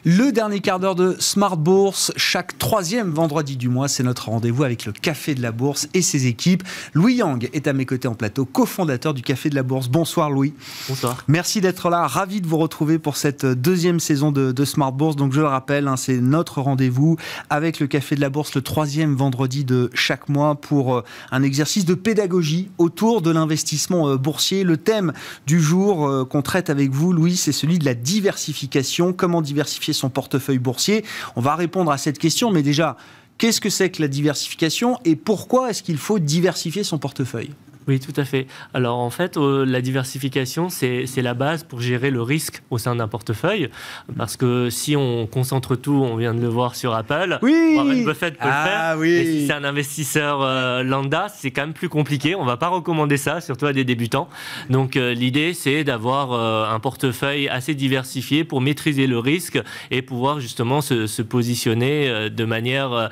Le dernier quart d'heure de Smart Bourse, chaque troisième vendredi du mois, c'est notre rendez-vous avec le Café de la Bourse et ses équipes. Louis Yang est à mes côtés en plateau, cofondateur du Café de la Bourse. Bonsoir Louis. Bonsoir. Merci d'être là, ravi de vous retrouver pour cette deuxième saison de Smart Bourse. Donc je le rappelle, c'est notre rendez-vous avec le Café de la Bourse le troisième vendredi de chaque mois pour un exercice de pédagogie autour de l'investissement boursier. Le thème du jour qu'on traite avec vous, Louis, c'est celui de la diversification. Comment diversifier son portefeuille boursier? On va répondre à cette question, mais déjà, qu'est-ce que c'est que la diversification et pourquoi est-ce qu'il faut diversifier son portefeuille? Oui, tout à fait. Alors en fait, la diversification, c'est la base pour gérer le risque au sein d'un portefeuille. Parce que si on concentre tout, on vient de le voir sur Apple, oui, Warren Buffett peut le faire. Oui. Et si c'est un investisseur lambda, c'est quand même plus compliqué. On ne va pas recommander ça, surtout à des débutants. Donc l'idée, c'est d'avoir un portefeuille assez diversifié pour maîtriser le risque et pouvoir justement se positionner de manière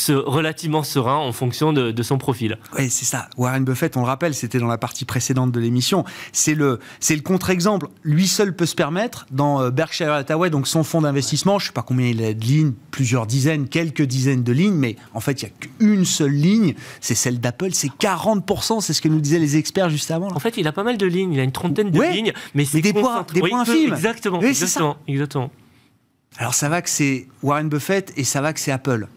relativement serein en fonction de son profil. Oui, c'est ça. Warren Buffett, on le rappelle, c'était dans la partie précédente de l'émission, c'est le contre-exemple. Lui seul peut se permettre, dans Berkshire Hathaway, donc son fonds d'investissement, je ne sais pas combien il a de lignes, plusieurs dizaines, quelques dizaines de lignes, mais en fait, il n'y a qu'une seule ligne, c'est celle d'Apple, c'est 40%, c'est ce que nous disaient les experts juste avant. Là. En fait, il a pas mal de lignes, il a une trentaine de lignes, mais c'est des points infimes. Exactement, oui, exactement. Alors ça va que c'est Warren Buffett et ça va que c'est Apple.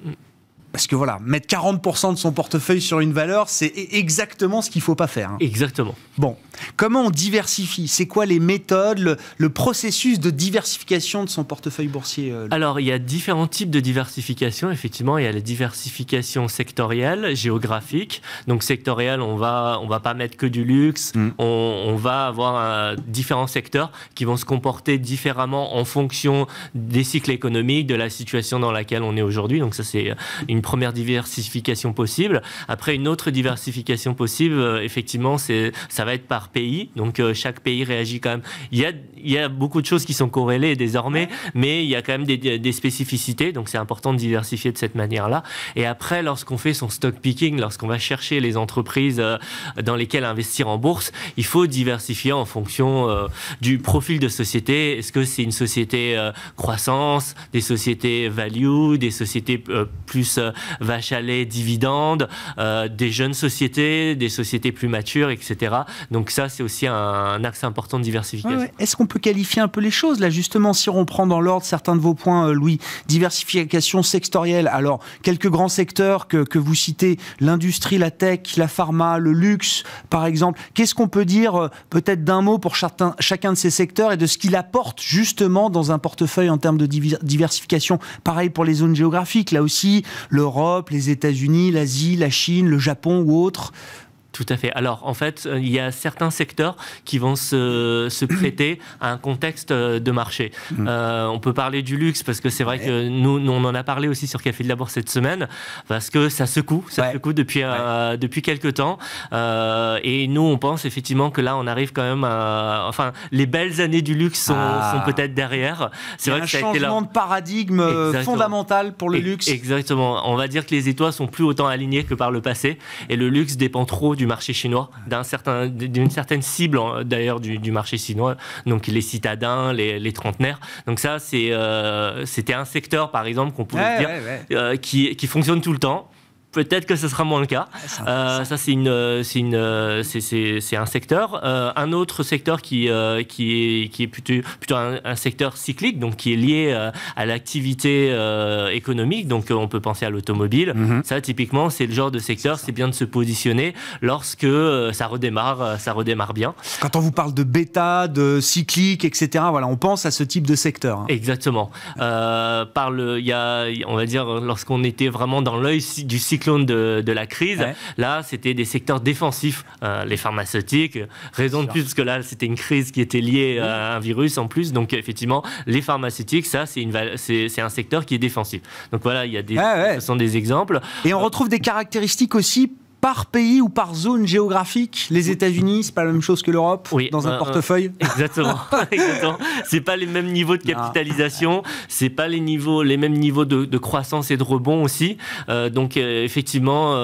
Parce que voilà, mettre 40% de son portefeuille sur une valeur, c'est exactement ce qu'il ne faut pas faire. Exactement. Bon, comment on diversifie? C'est quoi les méthodes, le processus de diversification de son portefeuille boursier? Alors, il y a différents types de diversification. Effectivement, il y a la diversification sectorielle, géographique. Donc, sectorielle, on va pas mettre que du luxe. On va avoir différents secteurs qui vont se comporter différemment en fonction des cycles économiques, de la situation dans laquelle on est aujourd'hui. Donc, ça, c'est une première diversification possible. Après, une autre diversification possible, effectivement, ça va être par pays. Donc, chaque pays réagit quand même. Il y a beaucoup de choses qui sont corrélées désormais, mais il y a quand même des spécificités. Donc, c'est important de diversifier de cette manière-là. Et après, lorsqu'on fait son stock picking, lorsqu'on va chercher les entreprises dans lesquelles investir en bourse, il faut diversifier en fonction du profil de société. Est-ce que c'est une société croissance, des sociétés value, des sociétés plus vache à lait, dividendes, des jeunes sociétés, des sociétés plus matures, etc. Donc ça, c'est aussi un axe important de diversification. Ouais. Est-ce qu'on peut qualifier un peu les choses, là, justement, si on reprend dans l'ordre certains de vos points, Louis? Diversification sectorielle. Alors, quelques grands secteurs que vous citez, l'industrie, la tech, la pharma, le luxe, par exemple. Qu'est-ce qu'on peut dire, peut-être d'un mot pour chacun de ces secteurs et de ce qu'il apporte, justement, dans un portefeuille en termes de diversification? Pareil pour les zones géographiques, là aussi, l'Europe, les États-Unis, l'Asie, la Chine, le Japon ou autres. Tout à fait. Alors, en fait, il y a certains secteurs qui vont se prêter à un contexte de marché. On peut parler du luxe, parce que c'est vrai que nous, on en a parlé aussi sur Café de la Bourse cette semaine, parce que ça secoue depuis quelques temps. Et nous, on pense effectivement que là, on arrive quand même à... Enfin, les belles années du luxe sont peut-être derrière. C'est vrai que ça a été un changement de paradigme fondamental pour le luxe. Exactement. On va dire que les étoiles sont plus autant alignées que par le passé, et le luxe dépend trop du marché chinois, d'une certaine cible d'ailleurs du marché chinois, donc les citadins, les trentenaires. Donc ça, c'était un secteur, par exemple, qu'on pouvait dire qui fonctionne tout le temps. Peut-être que ce sera moins le cas. Ça, c'est un secteur. Un autre secteur qui est plutôt un secteur cyclique, donc qui est lié à l'activité économique. Donc, on peut penser à l'automobile. Ça, typiquement, c'est le genre de secteur, c'est bien de se positionner lorsque ça redémarre bien. Quand on vous parle de bêta, de cyclique, etc., voilà, on pense à ce type de secteur. Exactement. On va dire, lorsqu'on était vraiment dans l'œil du cycle de la crise, là c'était des secteurs défensifs, les pharmaceutiques, raison de plus parce que là c'était une crise qui était liée à un virus en plus, donc effectivement les pharmaceutiques, ça c'est un secteur qui est défensif. Donc voilà, il y a ce sont des exemples. Et on retrouve des caractéristiques aussi par pays ou par zone géographique? Les États-Unis, c'est pas la même chose que l'Europe, oui, dans un portefeuille? Exactement. Exactement. C'est pas les mêmes niveaux de capitalisation, c'est pas les mêmes niveaux de croissance et de rebond aussi. Donc effectivement,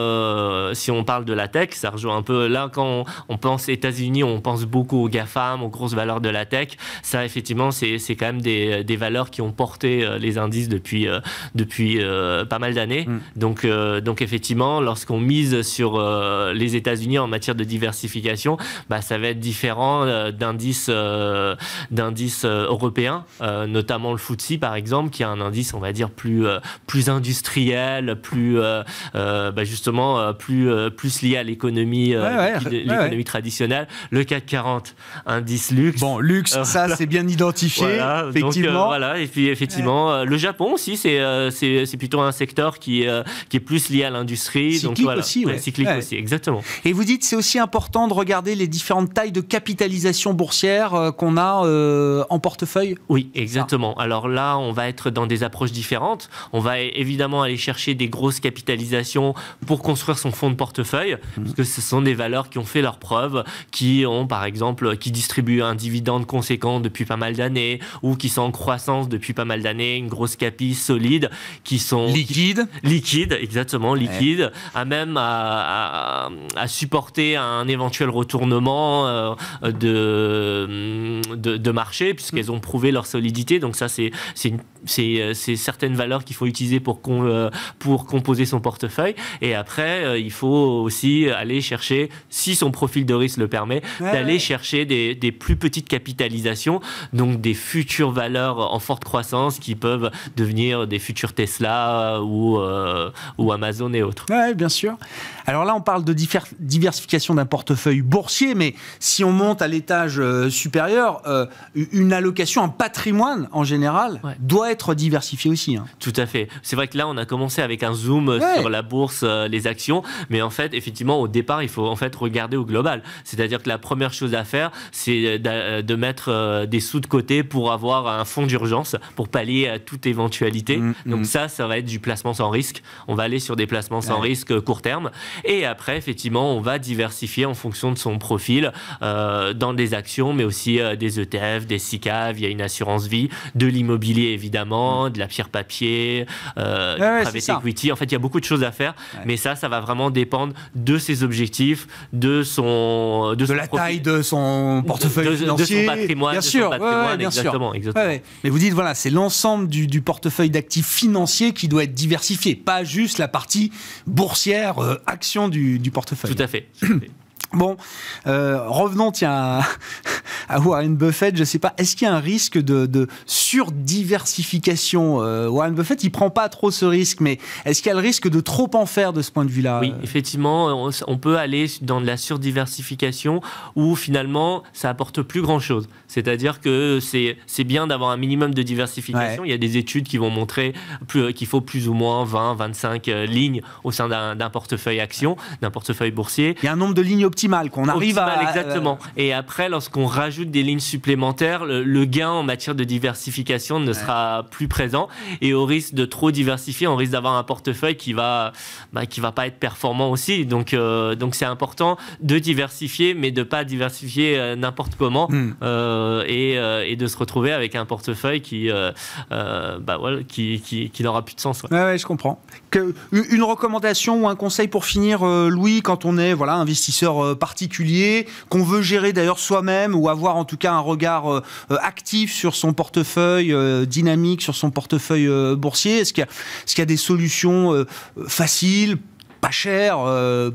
si on parle de la tech, ça rejoint un peu là quand on pense États-Unis, on pense beaucoup aux GAFAM, aux grosses valeurs de la tech. Ça, effectivement, c'est quand même des valeurs qui ont porté les indices depuis pas mal d'années. Donc effectivement, lorsqu'on mise sur les États-Unis en matière de diversification, ça va être différent d'indices européens, notamment le FTSE par exemple, qui a un indice, on va dire, plus industriel, plus lié à l'économie traditionnelle. Le CAC 40, indice luxe. Bon, luxe, ça c'est bien identifié, voilà, effectivement. Donc, et puis effectivement, le Japon aussi, c'est plutôt un secteur qui est plus lié à l'industrie. Cyclique aussi, cyclique aussi, exactement. Et vous dites, c'est aussi important de regarder les différentes tailles de capitalisation boursière qu'on a en portefeuille? Oui, exactement. Alors là, on va être dans des approches différentes. On va évidemment aller chercher des grosses capitalisations pour construire son fonds de portefeuille, parce que ce sont des valeurs qui ont fait leurs preuves, qui ont, par exemple, qui distribuent un dividende conséquent depuis pas mal d'années, ou qui sont en croissance depuis pas mal d'années, une grosse capi solide, qui sont... Liquides, exactement, liquides, à même à supporter un éventuel retournement de marché, puisqu'elles ont prouvé leur solidité. Donc ça, c'est certaines valeurs qu'il faut utiliser pour composer son portefeuille. Et après, il faut aussi aller chercher, si son profil de risque le permet, d'aller chercher des plus petites capitalisations, donc des futures valeurs en forte croissance qui peuvent devenir des futurs Tesla ou Amazon et autres. Oui, bien sûr. Alors là, on parle de diversification d'un portefeuille boursier, mais si on monte à l'étage supérieur, une allocation, un patrimoine en général, doit être diversifié aussi. Tout à fait. C'est vrai que là, on a commencé avec un zoom sur la bourse, les actions, mais en fait, effectivement, au départ, il faut en fait regarder au global. C'est-à-dire que la première chose à faire, c'est de mettre des sous de côté pour avoir un fonds d'urgence, pour pallier à toute éventualité. Donc ça va être du placement sans risque. On va aller sur des placements sans risque court terme. Et après, effectivement, on va diversifier en fonction de son profil dans des actions, mais aussi des ETF, des SICAV, il y a une assurance vie, de l'immobilier évidemment, de la pierre papier, du private equity. En fait, il y a beaucoup de choses à faire, mais ça va vraiment dépendre de ses objectifs, de la taille de son portefeuille financier, de son patrimoine, bien sûr, exactement. Mais vous dites, voilà, c'est l'ensemble du portefeuille d'actifs financiers qui doit être diversifié, pas juste la partie boursière, action du portefeuille. Tout à fait. Bon, revenons à Warren Buffett. Je ne sais pas, est-ce qu'il y a un risque de surdiversification? Warren Buffett, il ne prend pas trop ce risque, mais est-ce qu'il y a le risque de trop en faire de ce point de vue-là? Oui, effectivement, on peut aller dans de la surdiversification où finalement, ça apporte plus grand-chose. C'est-à-dire que c'est bien d'avoir un minimum de diversification. Il y a des études qui vont montrer qu'il faut plus ou moins 20, 25 lignes au sein d'un portefeuille action, d'un portefeuille boursier. Il y a un nombre de lignes optimales qu'on arrive à... Exactement. Et après, lorsqu'on rajoute des lignes supplémentaires, le gain en matière de diversification ne sera plus présent. Et au risque de trop diversifier, on risque d'avoir un portefeuille qui va pas être performant aussi. Donc c'est important de diversifier, mais de ne pas diversifier n'importe comment et de se retrouver avec un portefeuille qui n'aura plus de sens. Ouais, je comprends. Une recommandation ou un conseil pour finir, Louis, quand on est investisseur particulier, qu'on veut gérer d'ailleurs soi-même ou avoir en tout cas un regard actif sur son portefeuille, dynamique sur son portefeuille boursier. Est-ce qu'il y a des solutions faciles, pas cher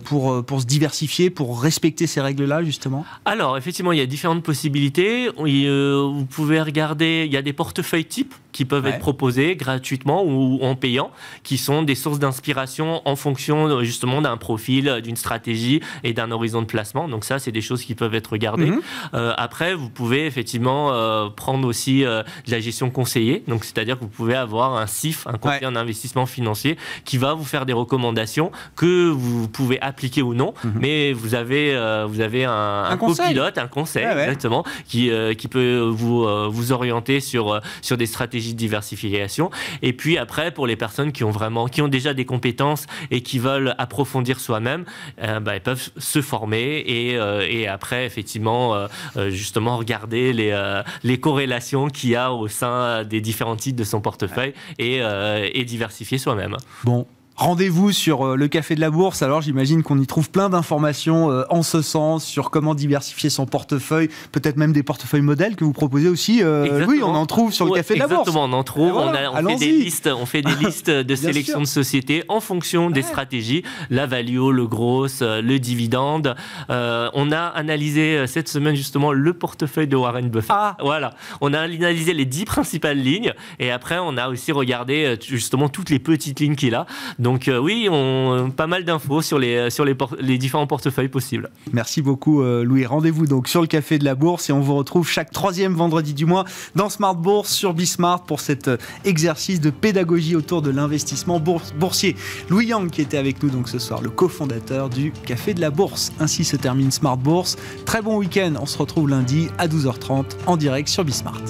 pour se diversifier, pour respecter ces règles-là, justement? Alors, effectivement, il y a différentes possibilités. Vous pouvez regarder, il y a des portefeuilles types qui peuvent être proposés gratuitement ou en payant, qui sont des sources d'inspiration en fonction justement d'un profil, d'une stratégie et d'un horizon de placement. Donc ça, c'est des choses qui peuvent être regardées. Après, vous pouvez effectivement prendre aussi de la gestion conseillée. Donc, c'est-à-dire que vous pouvez avoir un CIF, un conseiller en investissement financier, qui va vous faire des recommandations que vous pouvez appliquer ou non, mais vous avez un copilote, un conseil, exactement, qui peut vous orienter sur des stratégies stratégie de diversification. Et puis après, pour les personnes qui ont déjà des compétences et qui veulent approfondir soi-même, ils peuvent se former et après, effectivement, justement, regarder les corrélations qu'il y a au sein des différents titres de son portefeuille et diversifier soi-même. Bon. Rendez-vous sur le Café de la Bourse. Alors, j'imagine qu'on y trouve plein d'informations en ce sens, sur comment diversifier son portefeuille, peut-être même des portefeuilles modèles que vous proposez aussi. Oui, on en trouve sur le Café de la Bourse. Exactement, on en trouve. Voilà, on fait des listes de sélection de sociétés en fonction des stratégies, la value, le gross, le dividende. On a analysé cette semaine justement le portefeuille de Warren Buffett. Voilà. On a analysé les 10 principales lignes et après, on a aussi regardé justement toutes les petites lignes qu'il a. Donc oui, pas mal d'infos sur les différents portefeuilles possibles. Merci beaucoup Louis. Rendez-vous donc sur le Café de la Bourse et on vous retrouve chaque 3e vendredi du mois dans Smart Bourse sur Bismart pour cet exercice de pédagogie autour de l'investissement boursier. Louis Yang qui était avec nous donc ce soir, le cofondateur du Café de la Bourse. Ainsi se termine Smart Bourse. Très bon week-end, on se retrouve lundi à 12h30 en direct sur Bismart.